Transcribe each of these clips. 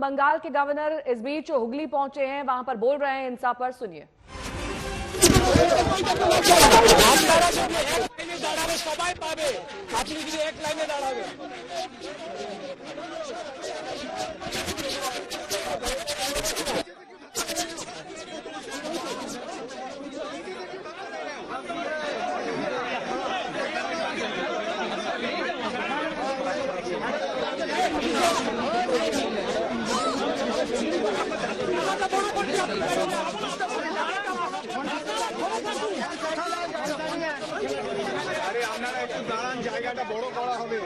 बंगाल के गवर्नर इस बीच हुगली पहुंचे हैं, वहां पर बोल रहे हैं हिंसा पर। सुनिए। সবাই পাবে, আপনি যদি এক লাইনে দাঁড়াবেন। আরে আপনারা একটু দাঁড়ান, জায়গাটা বড় করা হবে।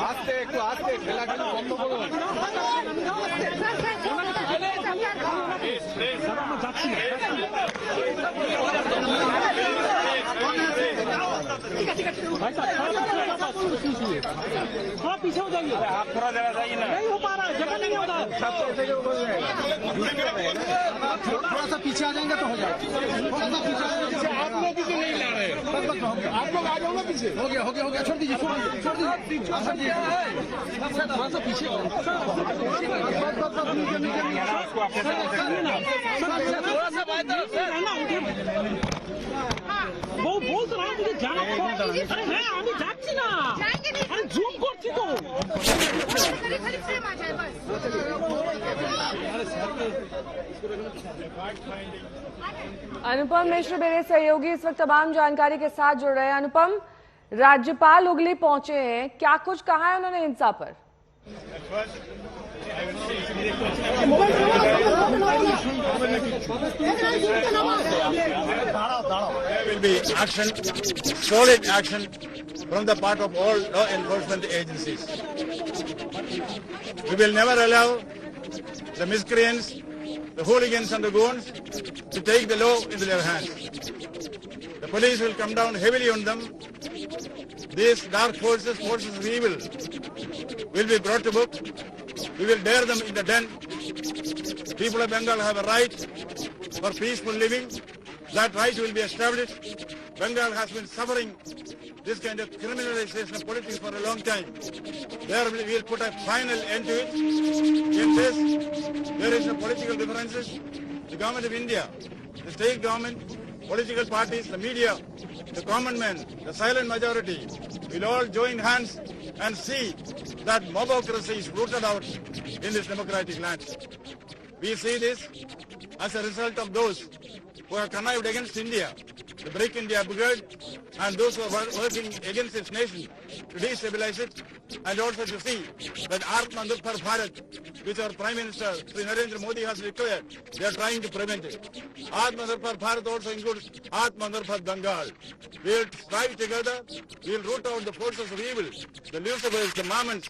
আস্তে একটু আস্তে, খেলাধুলা বন্ধ করুন। थोड़ा पीछे हो जाइए, आप थोड़ा जगह जाइए ना, नहीं हो पा रहा है, जगह नहीं होता। थोड़ा सा पीछे आ जाएंगे तो हो जाएगा। थोड़ा सा पीछे आप लोग भी नहीं ला रहे, आप लोग आ जाओ ना पीछे। हो गया, छोड़ दीजिए, छोड़ दीजिए। थोड़ा सा पीछे वो बोल तो रहा है मुझे जाना। अरे मैं आगे जाती ना, अरे जूम करती तो। अनुपम मिश्र मेरे सहयोगी इस वक्त तमाम जानकारी के साथ जुड़ रहे हैं। अनुपम, राज्यपाल हुगली पहुंचे हैं, क्या कुछ कहा है उन्होंने हिंसा पर? There will be action, solid action from the part of all law enforcement agencies. We will never allow the miscreants, the hooligans and the goons to take the law into their hands. The police will come down heavily on them. These dark forces, forces of evil, will be brought to book. We will dare them in the den. People of Bengal have a right for peaceful living. That right will be established. Bengal has been suffering this kind of criminalization of politics for a long time. There we will put a final end to it. In this, there is no political differences. The government of India, the state government, political parties, the media, the common man, the silent majority will all join hands and see that mobocracy is rooted out in this democratic land. We see this as a result of those who have connived against India, the Break India Brigade, and those who are working against its nation to destabilize it, and also to see that Atmanirbhar Bharat, which our Prime Minister Sri Narendra Modi has declared, they are trying to prevent it. Atmanirbhar Bharat also includes Atmanirbhar Bengal. We will strive together, we will root out the forces of evil, the Lucifers, the Mammons.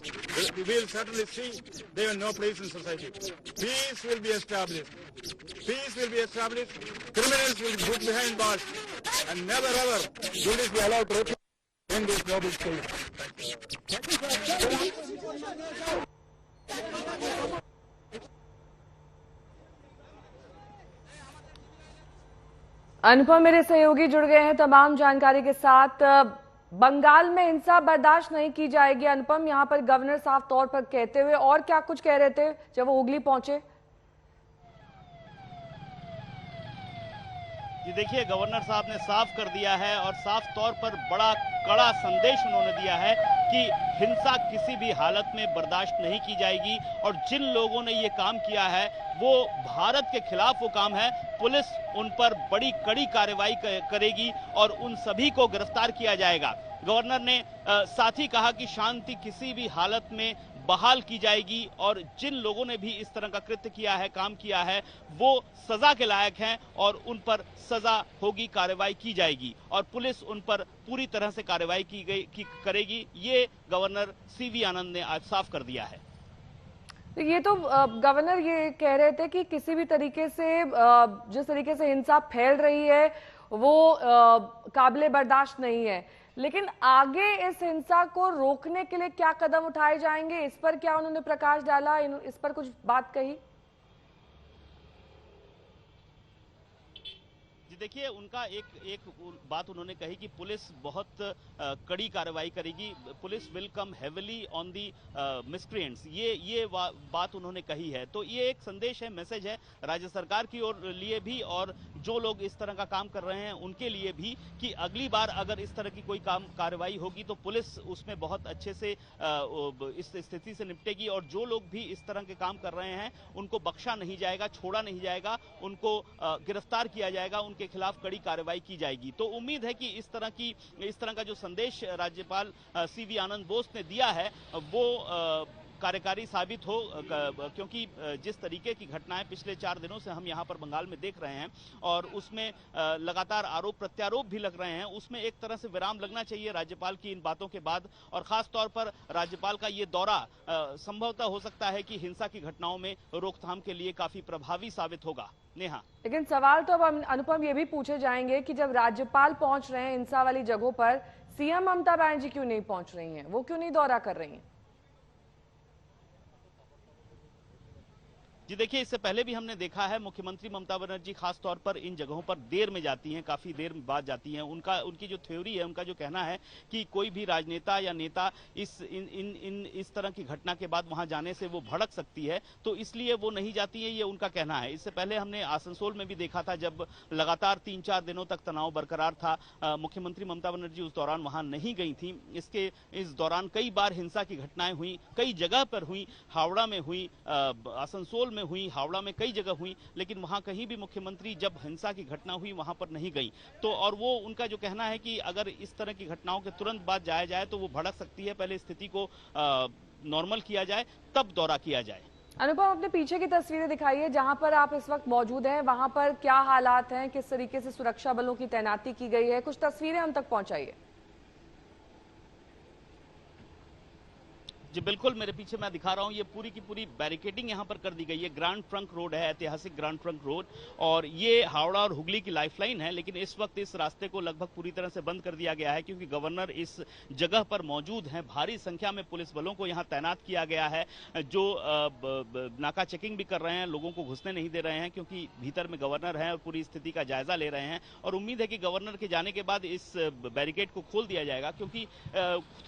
We will certainly see they have no place in society. Peace will be established. Peace will be established. Criminals will be put behind bars, and never ever will this be allowed to repeat in this noble state. अनुपम मेरे सहयोगी जुड़ गए हैं तमाम जानकारी के साथ। बंगाल में हिंसा बर्दाश्त नहीं की जाएगी, अनुपम यहां पर गवर्नर साफ तौर पर कहते हुए, और क्या कुछ कह रहे थे जब वो हुगली पहुंचे? जी देखिए, गवर्नर साहब ने साफ कर दिया है और साफ तौर पर बड़ा कड़ा संदेश उन्होंने दिया है कि हिंसा किसी भी हालत में बर्दाश्त नहीं की जाएगी और जिन लोगों ने ये काम किया है वो भारत के खिलाफ वो काम है। पुलिस उन पर बड़ी कड़ी कार्रवाई करेगी और उन सभी को गिरफ्तार किया जाएगा। गवर्नर ने साथ ही कहा कि शांति किसी भी हालत में बहाल की जाएगी और जिन लोगों ने भी इस तरह का कृत्य किया है, काम किया है, वो सजा के लायक हैं और उन पर सजा होगी, कार्रवाई की जाएगी और पुलिस उन पर पूरी तरह से कार्रवाई करेगी। ये गवर्नर सीवी आनंद ने आज साफ कर दिया है। ये तो गवर्नर ये कह रहे थे कि किसी भी तरीके से जिस तरीके से हिंसा फैल रही है वो काबिले बर्दाश्त नहीं है, लेकिन आगे इस हिंसा को रोकने के लिए क्या कदम उठाए जाएंगे, इस पर क्या उन्होंने प्रकाश डाला, इस पर कुछ बात कही? देखिए, उनका एक बात उन्होंने कही कि पुलिस बहुत कड़ी कार्रवाई करेगी, police will come heavily on the miscreants, ये बात उन्होंने कही है। तो ये एक संदेश है, मैसेज है राज्य सरकार की ओर लिए भी और जो लोग इस तरह का काम कर रहे हैं उनके लिए भी कि अगली बार अगर इस तरह की कोई कार्रवाई होगी तो पुलिस उसमें बहुत अच्छे से इस स्थिति से निपटेगी और जो लोग भी इस तरह के काम कर रहे हैं उनको बख्शा नहीं जाएगा, छोड़ा नहीं जाएगा, उनको गिरफ्तार किया जाएगा, उनके खिलाफ कड़ी कार्रवाई की जाएगी। तो उम्मीद है कि इस तरह का जो संदेश राज्यपाल सीवी आनंद बोस ने दिया है वो कार्यकारी साबित हो, क्योंकि जिस तरीके की घटनाएं पिछले 4 दिनों से हम यहां पर बंगाल में देख रहे हैं और उसमें लगातार आरोप प्रत्यारोप भी लग रहे हैं, उसमें एक तरह से विराम लगना चाहिए राज्यपाल की इन बातों के बाद और खास तौर पर राज्यपाल का ये दौरा संभवतः हो सकता है कि हिंसा की घटनाओं में रोकथाम के लिए काफी प्रभावी साबित होगा। नेहा, लेकिन सवाल तो अब अनुपम ये भी पूछे जाएंगे कि जब राज्यपाल पहुंच रहे हैं हिंसा वाली जगहों पर, सीएम ममता बनर्जी क्यों नहीं पहुंच रही हैं, वो क्यों नहीं दौरा कर रही हैं? जी देखिए, इससे पहले भी हमने देखा है मुख्यमंत्री ममता बनर्जी खास तौर पर इन जगहों पर देर में जाती हैं, काफी देर बाद जाती हैं। उनकी जो थ्योरी है, उनका जो कहना है कि कोई भी राजनेता या नेता इस तरह की घटना के बाद वहां जाने से वो भड़क सकती है, तो इसलिए वो नहीं जाती है, ये उनका कहना है। इससे पहले हमने आसनसोल में भी देखा था जब लगातार 3-4 दिनों तक तनाव बरकरार था, मुख्यमंत्री ममता बनर्जी उस दौरान वहां नहीं गई थी। इस दौरान कई बार हिंसा की घटनाएं हुई, कई जगह पर हुई, हावड़ा में हुई, आसनसोल में हुई, हावड़ा में कई जगह हुई, लेकिन वहां कहीं भी मुख्यमंत्री जब हिंसा की घटना हुई वहां पर नहीं गई। तो और वो उनका जो कहना है कि अगर इस तरह की घटनाओं के तुरंत बाद जाया जाए तो वो भड़क सकती है, पहले स्थिति को नॉर्मल किया जाए तब दौरा किया जाए। अनुपम, अपने पीछे की तस्वीरें दिखाइए, जहां पर आप इस वक्त मौजूद हैं वहां पर क्या हालात हैं, किस तरीके से सुरक्षा बलों की तैनाती की गई है, कुछ तस्वीरें हम तक पहुंचाइए। जी बिल्कुल, मेरे पीछे मैं दिखा रहा हूँ, ये पूरी की पूरी बैरिकेडिंग यहाँ पर कर दी गई है। ग्रैंड ट्रंक रोड है, ऐतिहासिक ग्रैंड ट्रंक रोड, और ये हावड़ा और हुगली की लाइफलाइन है, लेकिन इस वक्त इस रास्ते को लगभग पूरी तरह से बंद कर दिया गया है क्योंकि गवर्नर इस जगह पर मौजूद हैं। भारी संख्या में पुलिस बलों को यहाँ तैनात किया गया है जो नाका चेकिंग भी कर रहे हैं, लोगों को घुसने नहीं दे रहे हैं क्योंकि भीतर में गवर्नर हैं और पूरी स्थिति का जायजा ले रहे हैं। और उम्मीद है कि गवर्नर के जाने के बाद इस बैरिकेड को खोल दिया जाएगा क्योंकि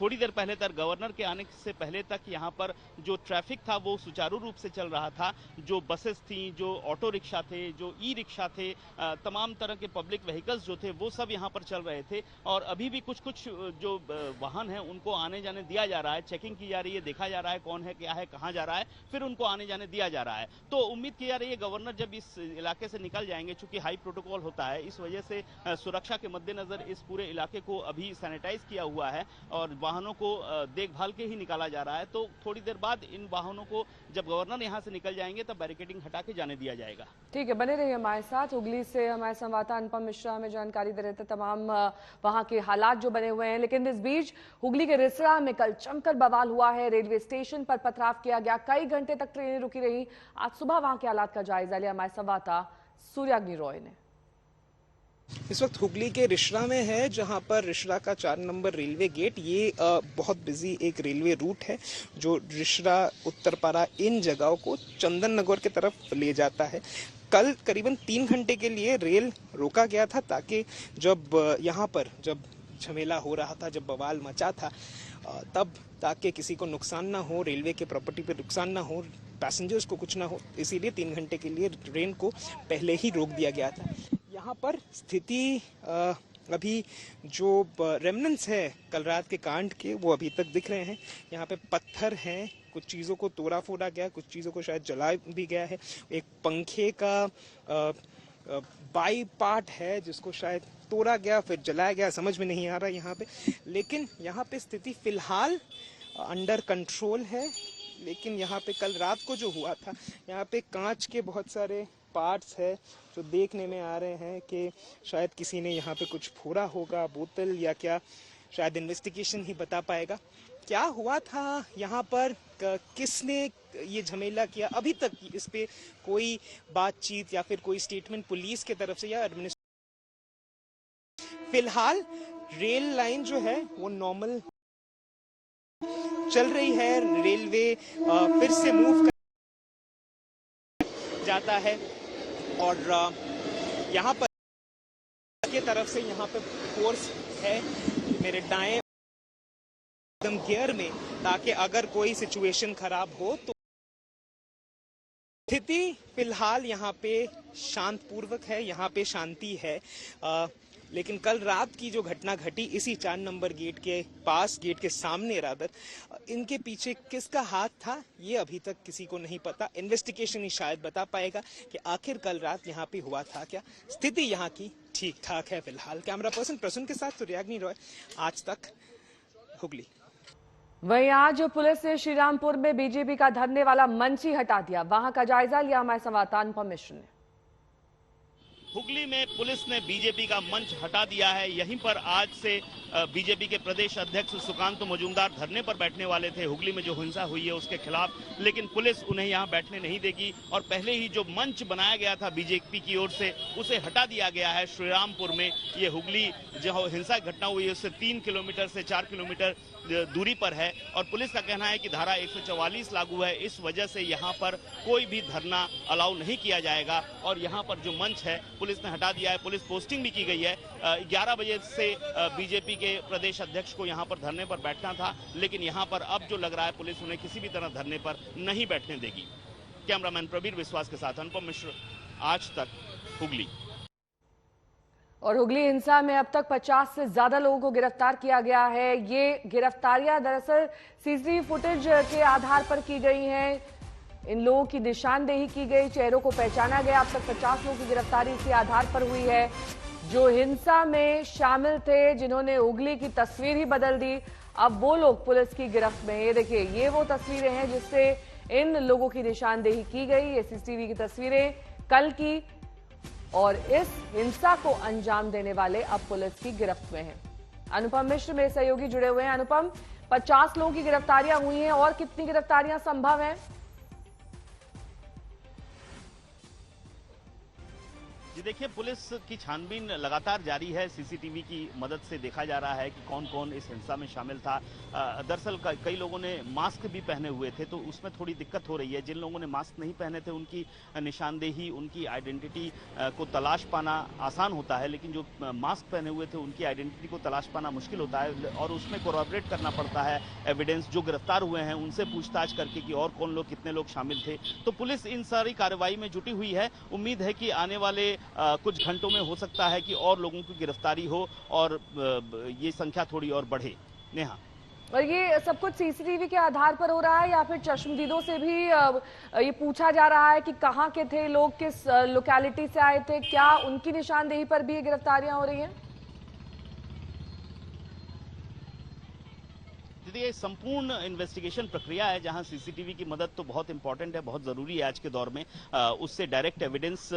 थोड़ी देर पहले तक, गवर्नर के आने से पहले तक यहाँ पर जो ट्रैफिक था वो सुचारू रूप से चल रहा था। जो बसेस थी, जो ऑटो रिक्शा थे, जो ई रिक्शा थे, तमाम तरह के पब्लिक व्हीकल्स जो थे वो सब यहाँ पर चल रहे थे और अभी भी कुछ जो वाहन हैं उनको आने जाने दिया जा रहा है, चेकिंग की जा रही है, देखा जा रहा है कौन है, क्या है, कहाँ जा रहा है, फिर उनको आने जाने दिया जा रहा है। तो उम्मीद की जा रही है गवर्नर जब इस इलाके से निकल जाएंगे, चूंकि हाई प्रोटोकॉल होता है, इस वजह से सुरक्षा के मद्देनजर इस पूरे इलाके को अभी सैनिटाइज किया हुआ है और वाहनों को देखभाल के ही निकाला जा रहा है। तो थोड़ी देर बाद इन वाहनों को जब गवर्नर यहां से निकल जाएंगे तब बैरिकेडिंग हटा के जाने दिया जाएगा। ठीक है, बने रहिए हमारे साथ। हुगली से हमारे संवाददाता अनुपम मिश्रा हमें जानकारी दे रहे थे तमाम वहां के हालात जो बने हुए हैं। लेकिन इस बीच हुगली के रिसरा में कल जमकर बवाल हुआ है, रेलवे स्टेशन पर पथराव किया गया, कई घंटे तक ट्रेनें रुकी रही। आज सुबह वहां के हालात का जायजा लिया हमारे संवाददाता सूर्याग्नि रॉय ने। इस वक्त हुगली के रिसरा में है, जहां पर रिसरा का 4 नंबर रेलवे गेट, ये बहुत बिजी एक रेलवे रूट है जो रिसरा, उत्तरपाड़ा, इन जगहों को चंदन नगर की तरफ ले जाता है। कल करीबन 3 घंटे के लिए रेल रोका गया था ताकि जब यहाँ पर जब झमेला हो रहा था, जब बवाल मचा था, तब ताकि किसी को नुकसान ना हो, रेलवे के प्रॉपर्टी पे नुकसान ना हो, पैसेंजर्स को कुछ ना हो, इसीलिए 3 घंटे के लिए ट्रेन को पहले ही रोक दिया गया था। यहाँ पर स्थिति अभी जो रेमनेंट्स है कल रात के कांड के, वो अभी तक दिख रहे हैं। यहाँ पे पत्थर हैं, कुछ चीज़ों को तोड़ा फोड़ा गया, कुछ चीज़ों को शायद जला भी गया है। एक पंखे का बाई पार्ट है जिसको शायद तोड़ा गया फिर जलाया गया, समझ में नहीं आ रहा यहाँ पे। लेकिन यहाँ पे स्थिति फिलहाल अंडर कंट्रोल है। लेकिन यहाँ पे कल रात को जो हुआ था, यहाँ पे कांच के बहुत सारे पार्ट्स है जो देखने में आ रहे हैं कि शायद किसी ने यहाँ पे कुछ फोड़ा होगा, बोतल या क्या, शायद इन्वेस्टिगेशन ही बता पाएगा क्या हुआ था यहाँ पर, किसने ये झमेला किया। अभी तक इस पे कोई बातचीत या फिर कोई स्टेटमेंट पुलिस की तरफ से या फिलहाल रेल लाइन जो है वो नॉर्मल चल रही है, रेलवे फिर से मूव जाता है और यहाँ पर की तरफ से यहाँ पे फोर्स है मेरे दाएं एकदम गियर में, ताकि अगर कोई सिचुएशन खराब हो तो। स्थिति फिलहाल यहाँ पे शांतपूर्वक है, यहाँ पे शांति है, लेकिन कल रात की जो घटना घटी इसी 4 नंबर गेट के पास, गेट के सामने रादर, इनके पीछे किसका हाथ था ये अभी तक किसी को नहीं पता। इन्वेस्टिगेशन ही शायद बता पाएगा कि आखिर कल रात यहाँ पे हुआ था क्या। स्थिति यहाँ की ठीक ठाक है फिलहाल। कैमरा पर्सन प्रसून के साथ सूर्याग्नि रॉय, आज तक, हुगली। वहीं आज पुलिस ने श्रीरामपुर में बीजेपी का धरने वाला मंच ही हटा दिया। वहां का जायजा लिया हमारे संवाददाता अनुपम मिश्र ने। हुगली में पुलिस ने बीजेपी का मंच हटा दिया है। यहीं पर आज से बीजेपी के प्रदेश अध्यक्ष सुकांत मजूमदार धरने पर बैठने वाले थे हुगली में जो हिंसा हुई है उसके खिलाफ, लेकिन पुलिस उन्हें यहां बैठने नहीं देगी और पहले ही जो मंच बनाया गया था बीजेपी की ओर से उसे हटा दिया गया है। श्रीरामपुर में ये हुगली जो हिंसा की घटना हुई है उससे 3 किलोमीटर से 4 किलोमीटर दूरी पर है और पुलिस का कहना है कि धारा 144 लागू है, इस वजह से यहाँ पर कोई भी धरना अलाउ नहीं किया जाएगा और यहाँ पर जो मंच है पुलिस ने हटा दिया है। पुलिस पोस्टिंग भी की गई है। 11 बजे से बीजेपी के प्रदेश अध्यक्ष को यहाँ पर धरने पर बैठना था, लेकिन यहाँ पर अब जो लग रहा है पुलिस उन्हें किसी भी तरह धरने पर नहीं बैठने देगी। कैमरामैन प्रवीर विश्वास के साथ अनुपम मिश्र, आज तक, हुगली। और हुगली हिंसा में अब तक 50 से ज्यादा लोगों को गिरफ्तार किया गया है। ये गिरफ्तारियां दरअसल सीसीटीवी फुटेज के आधार पर की गई हैं। इन लोगों की निशानदेही की गई, चेहरों को पहचाना गया। अब तक 50 लोगों की गिरफ्तारी इसी आधार पर हुई है जो हिंसा में शामिल थे, जिन्होंने हुगली की तस्वीर ही बदल दी। अब वो लोग पुलिस की गिरफ्त में। ये देखिए, ये वो तस्वीरें हैं जिससे इन लोगों की निशानदेही की गई। ये सीसीटीवी की तस्वीरें कल की और इस हिंसा को अंजाम देने वाले अब पुलिस की गिरफ्त में हैं। अनुपम मिश्र मेरे सहयोगी जुड़े हुए हैं। अनुपम, 50 लोगों की गिरफ्तारियां हुई हैं और कितनी गिरफ्तारियां संभव हैं? जी देखिए, पुलिस की छानबीन लगातार जारी है। सीसीटीवी की मदद से देखा जा रहा है कि कौन कौन इस हिंसा में शामिल था। दरअसल कई लोगों ने मास्क भी पहने हुए थे तो उसमें थोड़ी दिक्कत हो रही है। जिन लोगों ने मास्क नहीं पहने थे उनकी निशानदेही, उनकी आइडेंटिटी को तलाश पाना आसान होता है, लेकिन जो मास्क पहने हुए थे उनकी आइडेंटिटी को तलाश पाना मुश्किल होता है और उसमें कोरॉबरेट करना पड़ता है एविडेंस। जो गिरफ्तार हुए हैं उनसे पूछताछ करके कि और कौन लोग, कितने लोग शामिल थे। तो पुलिस इन सारी कार्रवाई में जुटी हुई है। उम्मीद है कि आने वाले कुछ घंटों में हो सकता है कि और लोगों की गिरफ्तारी हो और ये संख्या थोड़ी और बढ़े। नेहा, और ये सब कुछ सीसीटीवी के आधार पर हो रहा है या फिर चश्मदीदों से भी ये पूछा जा रहा है कि कहाँ के थे लोग, किस लोकेलिटी से आए थे, क्या उनकी निशानदेही पर भी ये गिरफ्तारियां हो रही हैं? ये संपूर्ण इन्वेस्टिगेशन प्रक्रिया है जहां सीसीटीवी की मदद तो बहुत इंपॉर्टेंट है, बहुत जरूरी है आज के दौर में। उससे डायरेक्ट एविडेंस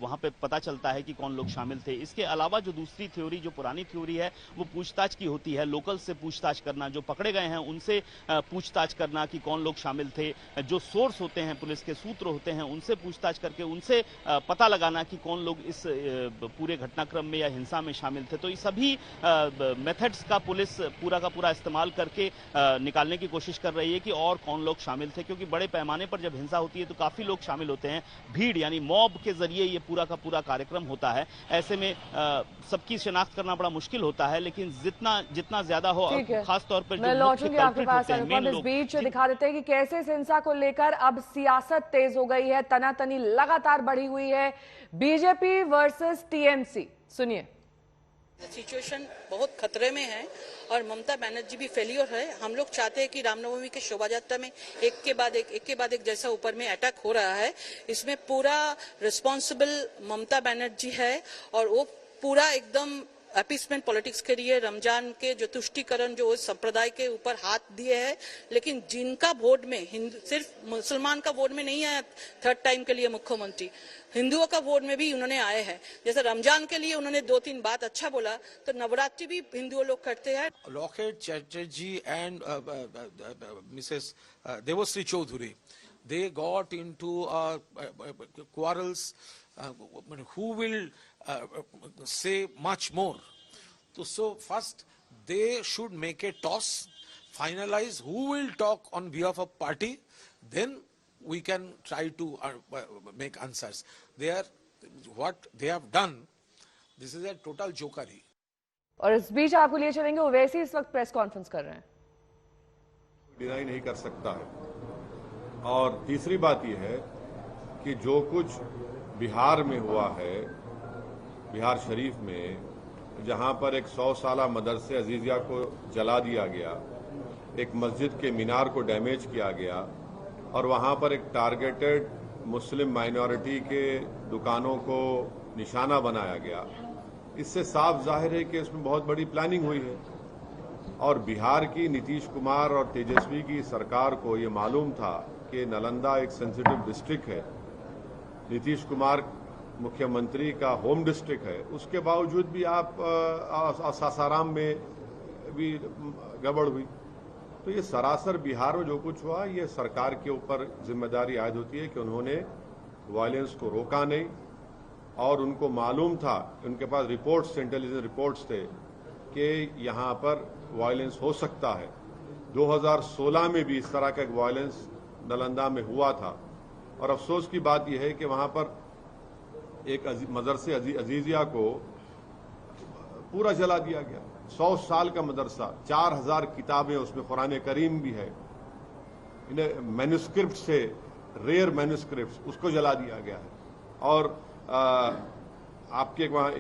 वहां पे पता चलता है कि कौन लोग शामिल थे। इसके अलावा जो दूसरी थ्योरी, जो पुरानी थ्योरी है, वो पूछताछ की होती है। लोकल से पूछताछ करना, जो पकड़े गए हैं उनसे पूछताछ करना कि कौन लोग शामिल थे। जो सोर्स होते हैं, पुलिस के सूत्र होते हैं, उनसे पूछताछ करके उनसे पता लगाना कि कौन लोग इस पूरे घटनाक्रम में या हिंसा में शामिल थे। तो ये सभी मेथड्स का पुलिस पूरा का पूरा इस्तेमाल करके निकालने की कोशिश कर रही है कि और कौन लोग शामिल थे, क्योंकि बड़े पैमाने पर जब हिंसा होती है तो काफी लोग शामिल होते हैं। भीड़ यानी मॉब के जरिए ये पूरा का पूरा कार्यक्रम होता है। ऐसे में सबकी शिनाख्त करना बड़ा मुश्किल होता है, लेकिन जितना ज्यादा हो, खासतौर पर मैं लौटूंगी आपके पास। अनुपम, इस बीच दिखा देते हैं कि कैसे इस हिंसा को लेकर अब सियासत तेज हो गई है, तनातनी लगातार बढ़ी हुई है। बीजेपी वर्सेस टीएमसी, सुनिए। सिचुएशन बहुत खतरे में है और ममता बनर्जी भी फेलियर है। हम लोग चाहते हैं कि रामनवमी के शोभा यात्रा में एक के बाद एक जैसा ऊपर में अटैक हो रहा है, इसमें पूरा रिस्पॉन्सिबल ममता बनर्जी है और वो पूरा एकदम अपीसमेंट पॉलिटिक्स के लिए रमजान के जो तुष्टीकरण जो उस संप्रदाय के ऊपर हाथ दिए हैं, लेकिन जिनका वोट में सिर्फ मुसलमान का वोट में नहीं आया थर्ड टाइम के लिए मुख्यमंत्री, हिंदुओं का वोट में भी उन्होंने आए हैं। जैसे रमजान के लिए उन्होंने 2-3 बात अच्छा बोला, तो नवरात्रि भी हिंदुओं लोग करते हैं। Locket Chatterjee and Mrs. Devasri Chaudhary, they got into quarrels. Who will say much more? So first they should make a toss, finalize who will talk on behalf of party, then we can try to make answers. What they have done, this is a total jokery. और इस बीच आपको लिए चलेंगे, ओवैसी इस वक्त press conference कर रहे हैं। डिनाई नहीं कर सकता है। और तीसरी बात यह है कि जो कुछ बिहार में हुआ है, बिहार शरीफ में, जहां पर एक 100 साला मदरसे अजीजिया को जला दिया गया, एक मस्जिद के मीनार को डैमेज किया गया और वहां पर एक टारगेटेड मुस्लिम माइनॉरिटी के दुकानों को निशाना बनाया गया, इससे साफ जाहिर है कि इसमें बहुत बड़ी प्लानिंग हुई है। और बिहार की नीतीश कुमार और तेजस्वी की सरकार को ये मालूम था कि नालंदा एक सेंसिटिव डिस्ट्रिक्ट है, नीतीश कुमार मुख्यमंत्री का होम डिस्ट्रिक्ट है, उसके बावजूद भी आप सासाराम में भी गड़बड़ हुई। तो ये सरासर बिहार में जो कुछ हुआ, ये सरकार के ऊपर जिम्मेदारी आयद होती है कि उन्होंने वायलेंस को रोका नहीं और उनको मालूम था, उनके पास रिपोर्ट्स, इंटेलिजेंस रिपोर्ट्स थे कि यहाँ पर वायलेंस हो सकता है। 2016 में भी इस तरह का एक वायलेंस नालंदा में हुआ था और अफसोस की बात यह है कि वहां पर एक मदरसे अजीजिया को पूरा जला दिया गया। 100 साल का मदरसा, 4000 किताबें, उसमें कुरान करीम भी है, इन्हें मैन्युस्क्रिप्ट से रेयर मैन्युस्क्रिप्ट, उसको जला दिया गया है। और आपके वहां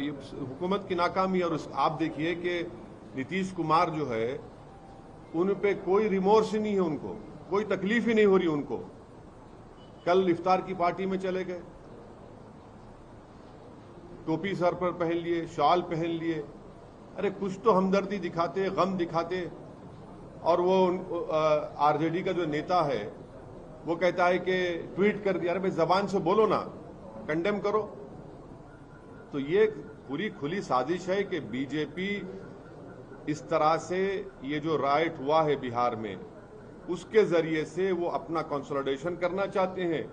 हुकूमत की नाकामी, और आप देखिए कि नीतीश कुमार जो है, उन पे कोई रिमोर्स ही नहीं है, उनको कोई तकलीफ ही नहीं हो रही उनको। कल इफ्तार की पार्टी में चले गए, टोपी सर पर पहन लिए, शॉल पहन लिए, अरे कुछ तो हमदर्दी दिखाते, गम दिखाते। और वो आरजेडी का जो नेता है वो कहता है कि ट्वीट कर दिया। अरे भाई जबान से बोलो ना, कंडेम करो। तो ये पूरी खुली साजिश है कि बीजेपी इस तरह से ये जो राइट हुआ है बिहार में, उसके जरिए से वो अपना कंसोलिडेशन करना चाहते हैं।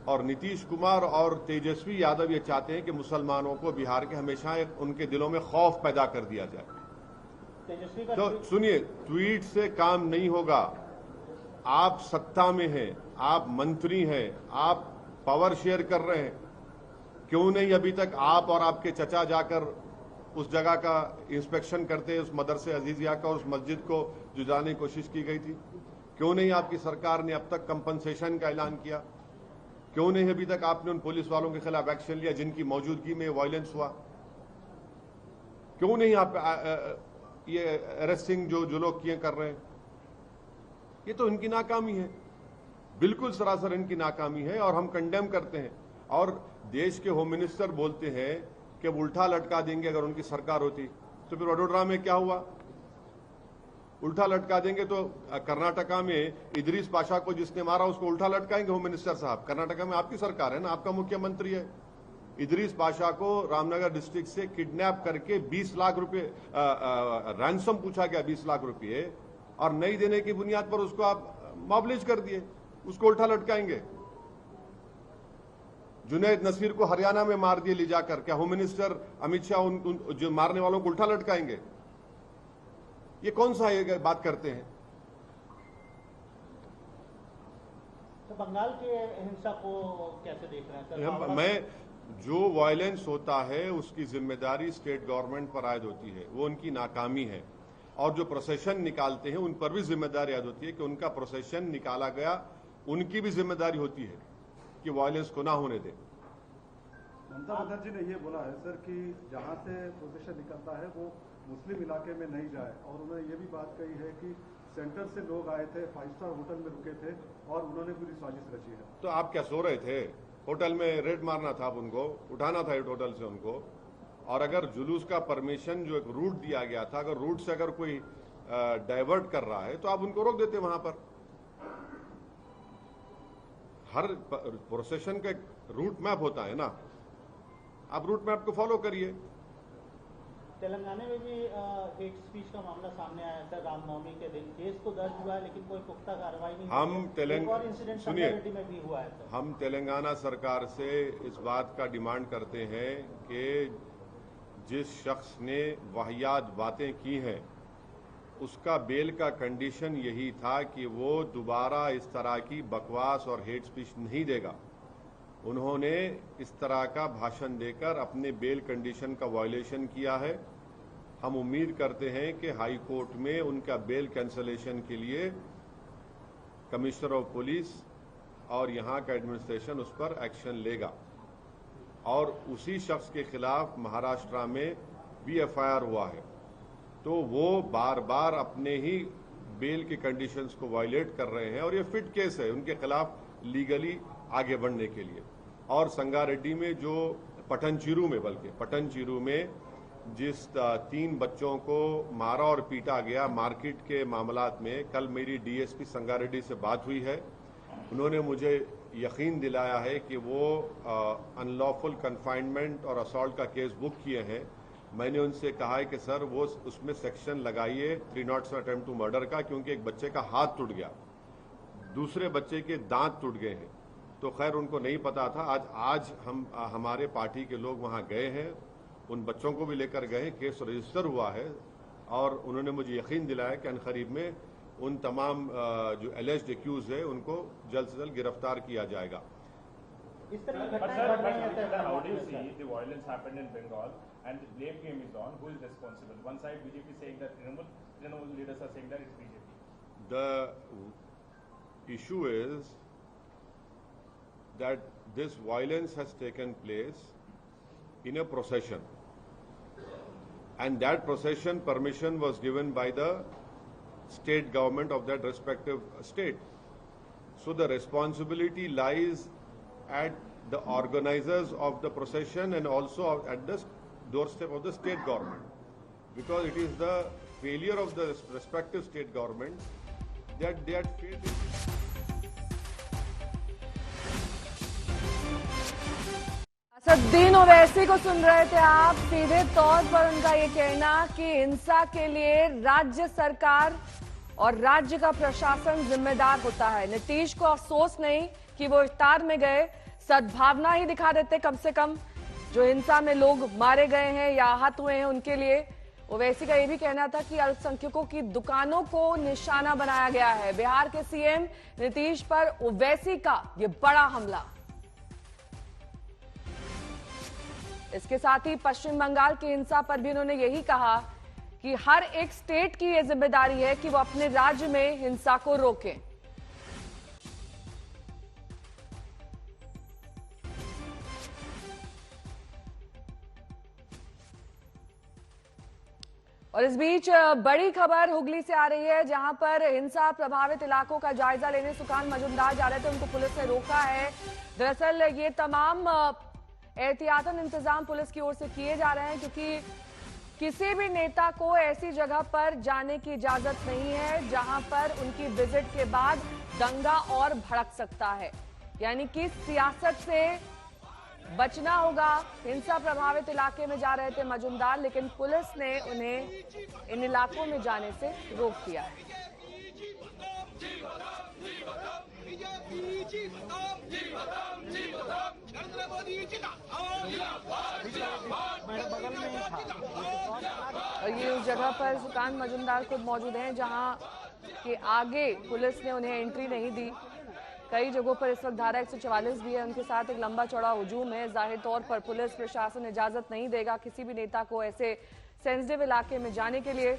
और नीतीश कुमार और तेजस्वी यादव ये चाहते हैं कि मुसलमानों को बिहार के हमेशा उनके दिलों में खौफ पैदा कर दिया जाए। तो सुनिए, ट्वीट से काम नहीं होगा। आप सत्ता में हैं, आप मंत्री हैं, आप पावर शेयर कर रहे हैं, क्यों नहीं अभी तक आप और आपके चचा जाकर उस जगह का इंस्पेक्शन करते, उस मदरसे अजीजिया का, उस मस्जिद को जो जाने की कोशिश की गई थी? क्यों नहीं आपकी सरकार ने अब तक कंपनसेशन का ऐलान किया? क्यों नहीं अभी तक आपने उन पुलिस वालों के खिलाफ एक्शन लिया जिनकी मौजूदगी में वायलेंस हुआ? क्यों नहीं आप ये अरेस्टिंग जो लोग किए कर रहे हैं? ये तो इनकी नाकामी है, बिल्कुल सरासर इनकी नाकामी है और हम कंडेम करते हैं। और देश के होम मिनिस्टर बोलते हैं कि उल्टा लटका देंगे अगर उनकी सरकार होती। तो फिर वडोदरा में क्या हुआ? उल्टा लटका देंगे तो कर्नाटका में इदरीस पाशा को जिसने मारा उसको उल्टा लटकाएंगे होम मिनिस्टर साहब। कर्नाटका में आपकी सरकार है ना, आपका मुख्यमंत्री है। इदरीस पाशा को रामनगर डिस्ट्रिक्ट से किडनैप करके 20 लाख रुपए रैंसम पूछा गया, 20 लाख रुपए, और नहीं देने की बुनियाद पर उसको आप मॉबलिज कर दिए, उसको उल्टा लटकाएंगे। जुनैद नसीर को हरियाणा में मार दिए ले जाकर, क्या होम मिनिस्टर अमित शाह उन जो मारने वालों को उल्टा लटकाएंगे? ये कौन सा ये बात करते हैं? तो बंगाल के हिंसा को कैसे देख रहे हैं सर? मैं जो वायलेंस होता है उसकी जिम्मेदारी स्टेट गवर्नमेंट पर आयद होती है, वो उनकी नाकामी है। और जो प्रोसेशन निकालते हैं उन पर भी जिम्मेदारी आयद होती है कि उनका प्रोसेशन निकाला गया, उनकी भी जिम्मेदारी होती है कि वायलेंस को ना होने दें। ममता बनर्जी ने ये बोला है सर कि जहां से प्रोसेशन निकलता है वो मुस्लिम इलाके में नहीं जाए, और उन्होंने ये भी बात कही है कि सेंटर से लोग आए थे, 5 स्टार होटल में रुके थे और उन्होंने पूरी साजिश रची है। तो आप क्या सो रहे थे? होटल में रेड मारना था, आप उनको उठाना था होटल से उनको। और अगर जुलूस का परमिशन जो एक रूट दिया गया था, अगर रूट से अगर कोई डाइवर्ट कर रहा है तो आप उनको रोक देते वहां पर। हर प्रोसेशन का एक रूट मैप होता है ना, आप रूट मैप को फॉलो करिए। तेलंगाना में भी हेट स्पीच का मामला सामने आया था रामनवमी के दिन। केस तो दर्ज हुआ है लेकिन कोई पुख्ता कार्रवाई नहीं। हम तेलंगाना सरकार से इस बात का डिमांड करते हैं कि जिस शख्स ने वाहियात बातें की हैं उसका बेल का कंडीशन यही था कि वो दोबारा इस तरह की बकवास और हेट स्पीच नहीं देगा। उन्होंने इस तरह का भाषण देकर अपने बेल कंडीशन का वायलेशन किया है। हम उम्मीद करते हैं कि हाई कोर्ट में उनका बेल कैंसलेशन के लिए कमिश्नर ऑफ पुलिस और यहां का एडमिनिस्ट्रेशन उस पर एक्शन लेगा और उसी शख्स के खिलाफ महाराष्ट्र में भी एफआईआर हुआ है। तो वो बार बार अपने ही बेल के कंडीशंस को वायलेट कर रहे हैं और ये फिट केस है उनके खिलाफ लीगली आगे बढ़ने के लिए। और संगारेड्डी में जो पटनचेरू में जिस 3 बच्चों को मारा और पीटा गया मार्केट के मामलात में, कल मेरी डीएसपी संगारेड्डी से बात हुई है। उन्होंने मुझे यकीन दिलाया है कि वो अनलॉफुल कन्फाइनमेंट और असॉल्ट का केस बुक किए हैं। मैंने उनसे कहा है कि सर वो उसमें सेक्शन लगाइए 307 अटेम्प्ट टू मर्डर का, क्योंकि एक बच्चे का हाथ टूट गया, दूसरे बच्चे के दांत टूट गए हैं। तो खैर उनको नहीं पता था। आज हम हमारे पार्टी के लोग वहां गए हैं, उन बच्चों को भी लेकर गए, केस रजिस्टर हुआ है और उन्होंने मुझे यकीन दिलाया कि अनकरीब में उन तमाम जो एलिज्ड एक्यूज है उनको जल्द से जल्द गिरफ्तार किया जाएगा। इस तरह की and the blame game is on. Who is responsible? One side BJP saying that Trinamool leaders are saying that it's BJP. The issue is that this violence has taken place in a procession, and that procession permission was given by the state government of that respective state. So the responsibility lies at the organizers of the procession and also at the doorstep of the state government, because it is the failure of the respective state government that they had failed. Asaduddin Owaisi को सुन रहे थे आप। सीधे तौर पर उनका ये कहना कि हिंसा के लिए राज्य सरकार और राज्य का प्रशासन जिम्मेदार होता है। नीतीश को अफसोस नहीं कि वो इफ्तार में गए, सद्भावना ही दिखा देते कम से कम। जो हिंसा में लोग मारे गए हैं या आहत हुए हैं उनके लिए। ओवैसी का यह भी कहना था कि अल्पसंख्यकों की दुकानों को निशाना बनाया गया है। बिहार के सीएम नीतीश पर ओवैसी का ये बड़ा हमला। इसके साथ ही पश्चिम बंगाल की हिंसा पर भी उन्होंने यही कहा कि हर एक स्टेट की यह जिम्मेदारी है कि वो अपने राज्य में हिंसा को रोकें। और इस बीच बड़ी खबर हुगली से आ रही है, जहां पर हिंसा प्रभावित इलाकों का जायजा लेने सुकान मजुमदार जा रहे थे, उनको पुलिस ने रोका है। दरअसल ये तमाम एहतियातन इंतजाम पुलिस की ओर से किए जा रहे हैं, क्योंकि किसी भी नेता को ऐसी जगह पर जाने की इजाजत नहीं है जहां पर उनकी विजिट के बाद दंगा और भड़क सकता है। यानी कि सियासत से बचना होगा। हिंसा प्रभावित इलाके में जा रहे थे मजुमदार, लेकिन पुलिस ने उन्हें इन इलाकों में जाने से रोक दिया है। और ये उस जगह पर सुकान मजुमदार खुद मौजूद हैं जहां के आगे पुलिस ने उन्हें एंट्री नहीं दी। कई जगहों पर इस वक्त धारा 144 भी है, उनके साथ एक लंबा चौड़ा हुजूम है। जाहिर तौर पर पुलिस प्रशासन इजाजत नहीं देगा किसी भी नेता को ऐसे सेंसिटिव इलाके में जाने के लिए।